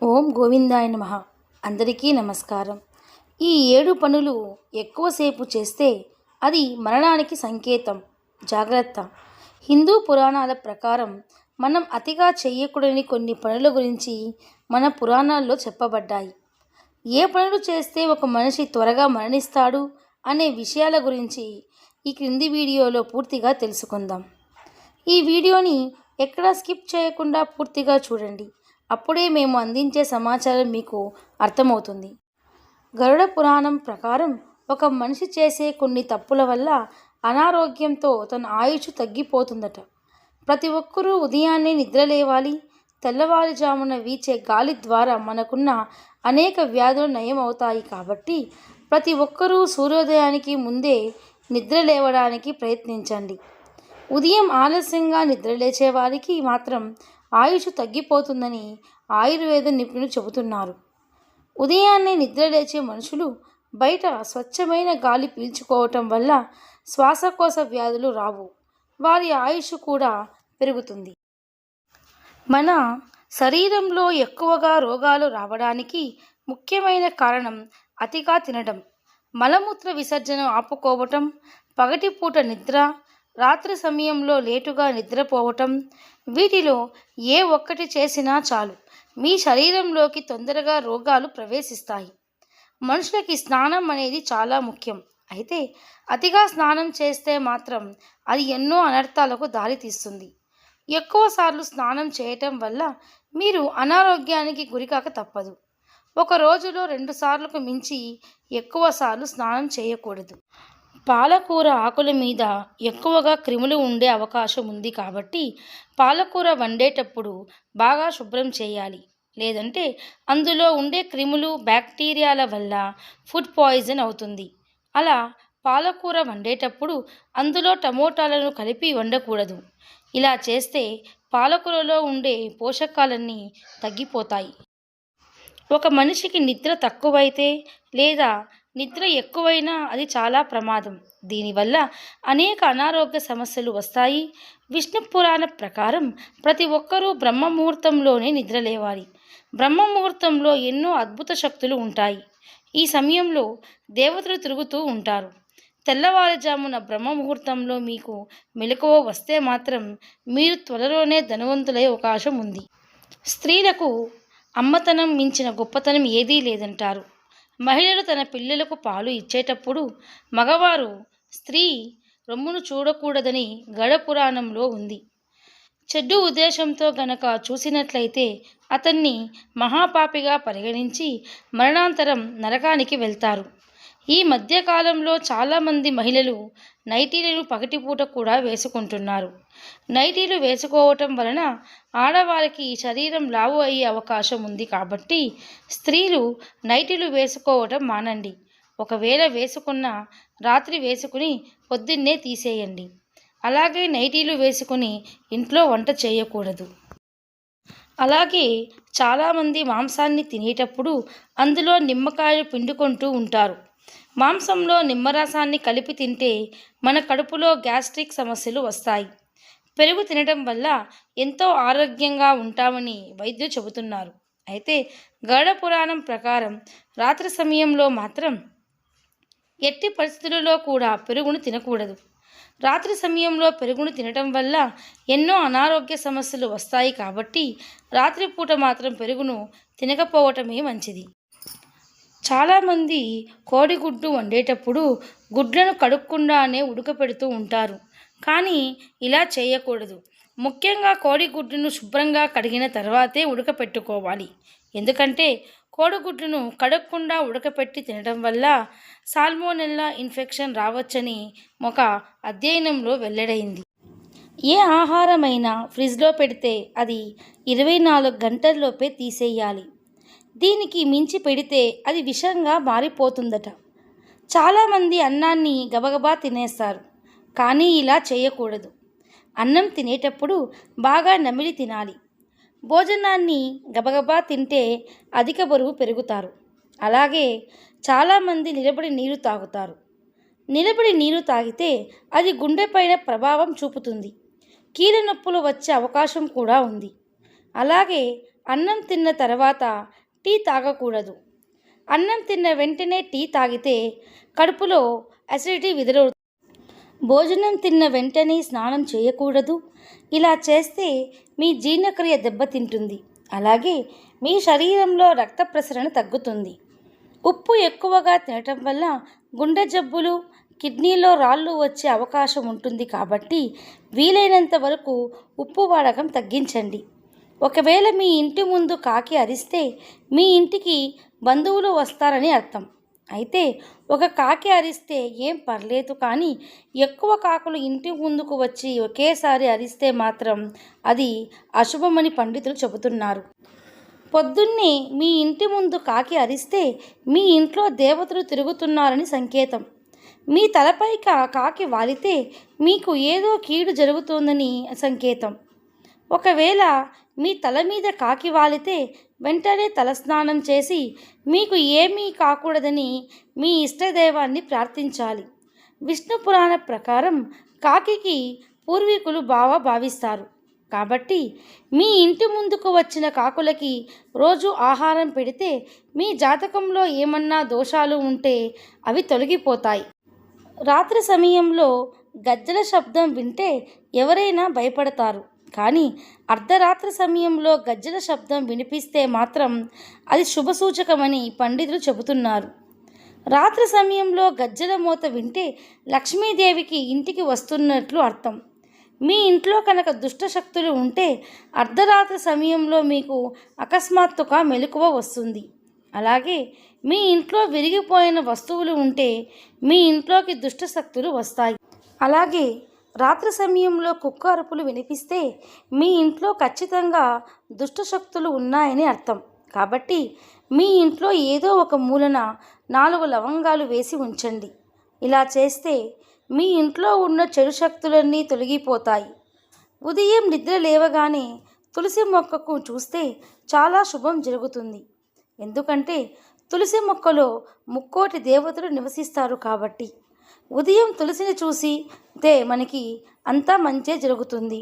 ఓం గోవిందాయ నమః. అందరికీ నమస్కారం. ఈ 7 పనులు ఎక్కువసేపు చేస్తే అది మరణానికి సంకేతం. జాగ్రత్త. హిందూ పురాణాల ప్రకారం మనం అతిగా చేయకూడని కొన్ని పనుల గురించి మన పురాణాల్లో చెప్పబడ్డాయి. ఏ పనులు చేస్తే ఒక మనిషి త్వరగా మరణిస్తాడు అనే విషయాల గురించి ఈ క్రింది వీడియోలో పూర్తిగా తెలుసుకుందాం. ఈ వీడియోని ఎక్కడా స్కిప్ చేయకుండా పూర్తిగా చూడండి. అప్పుడే మేము అందించే సమాచారం మీకు అర్థమవుతుంది. గరుడ పురాణం ప్రకారం ఒక మనిషి చేసే కొన్ని తప్పుల వల్ల అనారోగ్యంతో తన ఆయుష్ తగ్గిపోతుందట. ప్రతి ఒక్కరూ ఉదయాన్నే నిద్రలేవాలి. తెల్లవారుజామున వీచే గాలి ద్వారా మనకున్న అనేక వ్యాధులు నయం అవుతాయి. కాబట్టి ప్రతి ఒక్కరూ సూర్యోదయానికి ముందే నిద్ర లేవడానికి ప్రయత్నించండి. ఉదయం ఆలస్యంగా నిద్రలేచే వారికి మాత్రం ఆయుష్ తగ్గిపోతుందని ఆయుర్వేద నిపుణులు చెబుతున్నారు. ఉదయాన్నే నిద్రలేచే మనుషులు బయట స్వచ్ఛమైన గాలి పీల్చుకోవటం వల్ల శ్వాసకోశ వ్యాధులు రావు. వారి ఆయుష్ కూడా పెరుగుతుంది. మన శరీరంలో ఎక్కువగా రోగాలు రావడానికి ముఖ్యమైన కారణం అతిగా తినడం, మలమూత్ర విసర్జన ఆపుకోవటం, పగటిపూట నిద్ర, రాత్రి సమయంలో లేటుగా నిద్రపోవటం. వీటిలో ఏ ఒక్కటి చేసినా చాలు, మీ శరీరంలోకి తొందరగా రోగాలు ప్రవేశిస్తాయి. మనుషులకి స్నానం అనేది చాలా ముఖ్యం. అయితే అతిగా స్నానం చేస్తే మాత్రం అది ఎన్నో అనర్థాలకు దారితీస్తుంది. ఎక్కువసార్లు స్నానం చేయటం వల్ల మీరు అనారోగ్యానికి గురికాక తప్పదు. ఒక రోజులో 2 సార్లకు మించి ఎక్కువసార్లు స్నానం చేయకూడదు. పాలకూర ఆకుల మీద ఎక్కువగా క్రిములు ఉండే అవకాశం ఉంది. కాబట్టి పాలకూర వండేటప్పుడు బాగా శుభ్రం చేయాలి. లేదంటే అందులో ఉండే క్రిములు, బ్యాక్టీరియాల వల్ల ఫుడ్ పాయిజన్ అవుతుంది. అలా పాలకూర వండేటప్పుడు అందులో టమోటాలను కలిపి వండకూడదు. ఇలా చేస్తే పాలకూరలో ఉండే పోషకాలన్నీ తగ్గిపోతాయి. ఒక మనిషికి నిద్ర తక్కువైతే లేదా నిద్ర ఎక్కువైనా అది చాలా ప్రమాదం. దీనివల్ల అనేక అనారోగ్య సమస్యలు వస్తాయి. విష్ణు పురాణ ప్రకారం ప్రతి ఒక్కరూ బ్రహ్మ ముహూర్తంలోనే నిద్రలేవాలి. బ్రహ్మ ముహూర్తంలో ఎన్నో అద్భుత శక్తులు ఉంటాయి. ఈ సమయంలో దేవతలు తిరుగుతూ ఉంటారు. తెల్లవారుజామున బ్రహ్మ ముహూర్తంలో మీకు మెలకువ వస్తే మాత్రం మీరు త్వరలోనే ధనవంతులయ్యే అవకాశం ఉంది. స్త్రీలకు అమ్మతనం మించిన గొప్పతనం ఏదీ లేదంటారు. మహిళలు తన పిల్లలకు పాలు ఇచ్చేటప్పుడు మగవారు స్త్రీ రొమ్మును చూడకూడదని గరుడ పురాణంలో ఉంది. చెడ్డు ఉద్దేశంతో గనక చూసినట్లయితే అతన్ని మహాపాపిగా పరిగణించి మరణాంతరం నరకానికి వెళ్తారు. ఈ మధ్యకాలంలో చాలామంది మహిళలు నైటీలను పగటిపూట కూడా వేసుకుంటున్నారు. నైటీలు వేసుకోవటం వలన ఆడవారికి శరీరం లావు అయ్యే అవకాశం ఉంది. కాబట్టి స్త్రీలు నైటీలు వేసుకోవటం మానండి. ఒకవేళ వేసుకున్న రాత్రి వేసుకుని పొద్దున్నే తీసేయండి. అలాగే నైటీలు వేసుకుని ఇంట్లో వంట చేయకూడదు. అలాగే చాలామంది మాంసాన్ని తినేటప్పుడు అందులో నిమ్మకాయలు పిండుకుంటూ ఉంటారు. మాంసంలో నిమ్మరసాన్ని కలిపి తింటే మన కడుపులో గ్యాస్ట్రిక్ సమస్యలు వస్తాయి. పెరుగు తినడం వల్ల ఎంతో ఆరోగ్యంగా ఉంటామని వైద్యులు చెబుతున్నారు. అయితే గరుడ పురాణం ప్రకారం రాత్రి సమయంలో మాత్రం ఎట్టి పరిస్థితులలో కూడా పెరుగును తినకూడదు. రాత్రి సమయంలో పెరుగును తినటం వల్ల ఎన్నో అనారోగ్య సమస్యలు వస్తాయి. కాబట్టి రాత్రిపూట మాత్రం పెరుగును తినకపోవటమే మంచిది. చాలామంది కోడిగుడ్డు వండేటప్పుడు గుడ్లను కడుక్కుండానే ఉడకపెడుతూ ఉంటారు. కానీ ఇలా చేయకూడదు. ముఖ్యంగా కోడిగుడ్డును శుభ్రంగా కడిగిన తర్వాతే ఉడకపెట్టుకోవాలి. ఎందుకంటే కోడిగుడ్డును కడగకుండా ఉడకపెట్టి తినడం వల్ల సాల్మోనెల్లా ఇన్ఫెక్షన్ రావచ్చని ఒక అధ్యయనంలో వెల్లడైంది. ఏ ఆహారమైనా ఫ్రిడ్జ్లో పెడితే అది 24 గంటల్లోపే తీసేయాలి. దీనికి మించి పెడితే అది విషంగా మారిపోతుందట. చాలామంది అన్నాన్ని గబగబా తినేస్తారు. కానీ ఇలా చేయకూడదు. అన్నం తినేటప్పుడు బాగా నమిలి తినాలి. భోజనాన్ని గబగబా తింటే అధిక బరువు పెరుగుతారు. అలాగే చాలామంది నిలబడి నీరు తాగుతారు. నిలబడి నీరు తాగితే అది గుండెపైన ప్రభావం చూపుతుంది. కీళ్ళ నొప్పులు వచ్చే అవకాశం కూడా ఉంది. అలాగే అన్నం తిన్న తర్వాత టీ తాగకూడదు. అన్నం తిన్న వెంటనే టీ తాగితే కడుపులో అసిడిటీ విడుదలవుతుంది. భోజనం తిన్న వెంటనే స్నానం చేయకూడదు. ఇలా చేస్తే మీ జీర్ణక్రియ దెబ్బతింటుంది. అలాగే మీ శరీరంలో రక్త ప్రసరణ తగ్గుతుంది. ఉప్పు ఎక్కువగా తినటం వల్ల గుండె జబ్బులు, కిడ్నీలో రాళ్ళు వచ్చే అవకాశం ఉంటుంది. కాబట్టి వీలైనంత వరకు ఉప్పు వాడకం తగ్గించండి. ఒకవేళ మీ ఇంటి ముందు కాకి అరిస్తే మీ ఇంటికి బంధువులు వస్తారని అర్థం. అయితే ఒక కాకి అరిస్తే ఏం పర్లేదు, కానీ ఎక్కువ కాకులు ఇంటి ముందుకు వచ్చి ఒకేసారి అరిస్తే మాత్రం అది అశుభమని పండితులు చెబుతున్నారు. పొద్దున్నే మీ ఇంటి ముందు కాకి అరిస్తే మీ ఇంట్లో దేవతలు తిరుగుతున్నారని సంకేతం. మీ తలపై కాకి వాలితే మీకు ఏదో కీడు జరుగుతుందని సంకేతం. ఒకవేళ మీ తల మీద కాకి వాలితే వెంటనే తలస్నానం చేసి మీకు ఏమీ కాకూడదని మీ ఇష్టదైవాన్ని ప్రార్థించాలి. విష్ణు పురాణ ప్రకారం కాకికి పూర్వీకులు భావిస్తారు. కాబట్టి మీ ఇంటి ముందుకు వచ్చిన కాకులకి రోజు ఆహారం పెడితే మీ జాతకంలో ఏమన్నా దోషాలు ఉంటే అవి తొలగిపోతాయి. రాత్రి సమయంలో గజ్జల శబ్దం వింటే ఎవరైనా భయపడతారు. కానీ అర్ధరాత్రి సమయంలో గజ్జల శబ్దం వినిపిస్తే మాత్రం అది శుభసూచకమని పండితులు చెబుతున్నారు. రాత్రి సమయంలో గజ్జల మోత వింటే లక్ష్మీదేవికి ఇంటికి వస్తున్నట్లు అర్థం. మీ ఇంట్లో కనుక దుష్టశక్తులు ఉంటే అర్ధరాత్రి సమయంలో మీకు అకస్మాత్తుగా మెలకువ వస్తుంది. అలాగే మీ ఇంట్లో విరిగిపోయిన వస్తువులు ఉంటే మీ ఇంట్లోకి దుష్టశక్తులు వస్తాయి. అలాగే రాత్రి సమయంలో కుక్క అరుపులు వినిపిస్తే మీ ఇంట్లో ఖచ్చితంగా దుష్టశక్తులు ఉన్నాయని అర్థం. కాబట్టి మీ ఇంట్లో ఏదో ఒక మూలన 4 లవంగాలు వేసి ఉంచండి. ఇలా చేస్తే మీ ఇంట్లో ఉన్న చెడు శక్తులన్నీ తొలగిపోతాయి. ఉదయం నిద్ర లేవగానే తులసి మొక్కకు చూస్తే చాలా శుభం జరుగుతుంది. ఎందుకంటే తులసి మొక్కలో ముక్కోటి దేవతలు నివసిస్తారు. కాబట్టి ఉదయం తులసిని చూసితే మనకి అంతా మంచే జరుగుతుంది.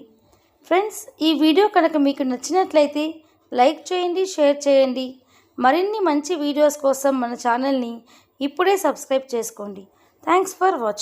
ఫ్రెండ్స్, ఈ వీడియో కనుక మీకు నచ్చినట్లయితే లైక్ చేయండి, షేర్ చేయండి. మరిన్ని మంచి వీడియోస్ కోసం మన ఛానల్ని ఇప్పుడే సబ్స్క్రైబ్ చేసుకోండి. Thanks for watching.